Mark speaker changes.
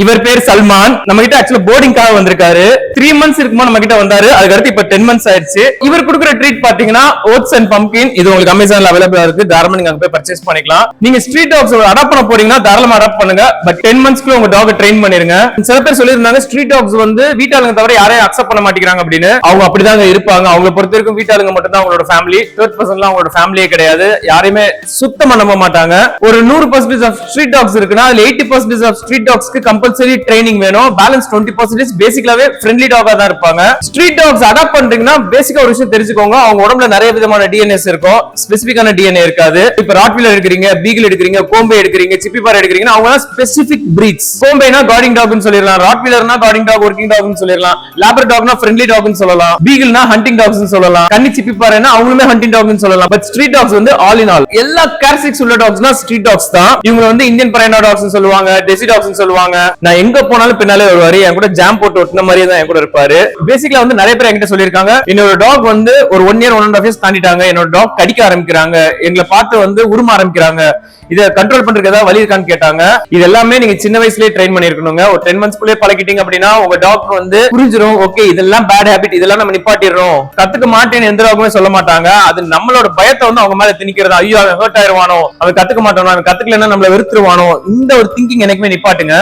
Speaker 1: இவர் பேர் சல்மான். நம்ம கிட்ட ஆக்சுவலா போர்டிங்காக வந்திருக்காரு. 3 months இருக்குமா நம்ம கிட்ட வந்தாரு. அதுக்கு அடுத்து இப்ப 10 months ஆயிடுச்சு. இவர் கொடுக்குற ட்ரீட் பாத்தீங்கன்னா ஓட்ஸ் அண்ட் பம்ப்கின். இது உங்களுக்கு அமேசான்ல அவைலபிளா இருக்கு. தாராளமா நீங்க அங்க போய் பர்ச்சேஸ் பண்ணிக்கலாம். நீங்க ஸ்ட்ரீட் டாக்ஸ் அடாப்ட் பண்ண போறீங்கன்னா தாராளமா அடாப்ட் பண்ணுங்க. பட் 10 monthsக்குள்ள உங்க டாக் ட்ரெயின் பண்ணிருங்க. சில பேர் சொல்லியிருந்தாங்க ஸ்ட்ரீட் டாக்ஸ் வந்து வீட்டாளுங்க தவிர யாரையும் அக்செப்ட் பண்ண மாட்டேங்கிறாங்க அப்படின்னு. அவங்க அப்படிதாங்க இருப்பாங்க. அவங்களை பொறுத்த வரைக்கும் வீட்டாளுங்க மட்டும் தான் அவங்களோட ஃபேமிலி. தேர்ட் பர்சன்லாம் அவங்களோட ஃபேமிலியே கிடையாது. யாரையுமே சுத்தமா நம்ப மாட்டாங்க. ஒரு 100% ஆஃப் ஸ்ட்ரீட் டாக்ஸ் இருக்குன்னா அதுல 80% ஆஃப் ஸ்ட்ரீட் டாக்ஸ்க்கு கம்பல்சரி ட்ரைனிங் வேணும். பேலன்ஸ் 20% பேசிக்கலாவே ஃப்ரெண்ட்லி டாகா தான் இருப்பாங்க. ஸ்ட்ரீட் டாக்ஸ் அடாப்ட் பண்றீங்கன்னா பேசிக்கா ஒரு விஷயம் தெரிஞ்சுக்கோங்க. அவங்க உடம்புல நிறைய விதமான டிஎன்ஏஸ் இருக்கும். ஸ்பெசிபிக்கான டிஎன்ஏ இருக்காது. இப்ப ராட்வீலர் எடுக்கிறீங்க, பீகிள் எடுக்கிறீங்க, கோம்பே எடுக்கிறீங்க, சிப்பிபார் எடுக்கிறீங்கன்னா அவங்க ஸ்பெசிபிக் பிரீட்ஸ். கோம்பேனா கார்டிங் டாக்னு சொல்லிடலாம், ராட்வீலர்னா கார்டிங் டாக், ஒர்க்கிங் டாக்னு சொல்லிடலாம், லேப்ரடார் டாக்னா ஃப்ரெண்ட்லி டாக்னு சொல்லலாம், பீகிள்னா ஹண்டிங் டாக்னு சொல்லலாம், கன்னி சிப்பிபார்னா அவங்களுமே ஹண்டிங் டாக்னு சொல்லலாம். பட் ஸ்ட்ரீட் டாக்ஸ் வந்து ஆல் இன் ஆல் எல்லா கேரக்டரிஸ்டிக்ஸ் உள்ள டாக்ஸ்னா ஸ்ட்ரீட் டாக்ஸ் தான். இவங்க வந்து இந்தியன் பரைனா டாக்ஸ் சொல்லுவாங்க, டெசி டாக்ஸ் சொல்லுவாங்க. நான் எங்க போனாலும் பின்னாலே வருவாரு. என் கூட ஜாம் போட்டு ஒட்டின மாதிரியே தான் என் கூட இருப்பாரு. பேசிக்கலா வந்து நிறைய பேர் என்கிட்ட சொல்லியிருக்காங்க, என்னோட டாக் வந்து ஒரு 1 year 1.5 years தாண்டிட்டாங்க, என்னோட டாக் கடிக்க ஆரம்பிக்கிறாங்க, எங்களை பார்த்து வந்து உரும ஆரம்பிக்கிறாங்க, இதை கண்ட்ரோல் பண்றதுக்கு ஏதாவது வழி இருக்கான்னு கேட்டாங்க. இது எல்லாமே நீங்க சின்ன வயசுலயே ட்ரெயின் பண்ணிருக்கணுங்க. ஒரு 10 monthsக்குள்ளே பழகிட்டீங்க அப்படின்னா உங்க டாக் வந்து புரிஞ்சிடும். ஓகே இதெல்லாம் பேட் ஹேபிட், இதெல்லாம் நம்ம நிப்பாட்டிடுறோம். கத்துக்க மாட்டேன்னு எந்த டாக்குமே சொல்ல மாட்டாங்க. அது நம்மளோட பயத்தை வந்து அவங்க மேல திணிக்கிறது. ஐயோ அவன் ஹர்ட் ஆயிருவானோ, அவன் கத்துக்க மாட்டானோ, அவன் கத்துக்கலன்னா நம்மள வெறுத்துருவானோ, இந்த ஒரு திங்கிங் எனக்குமே நிப்பாட்டுங்க.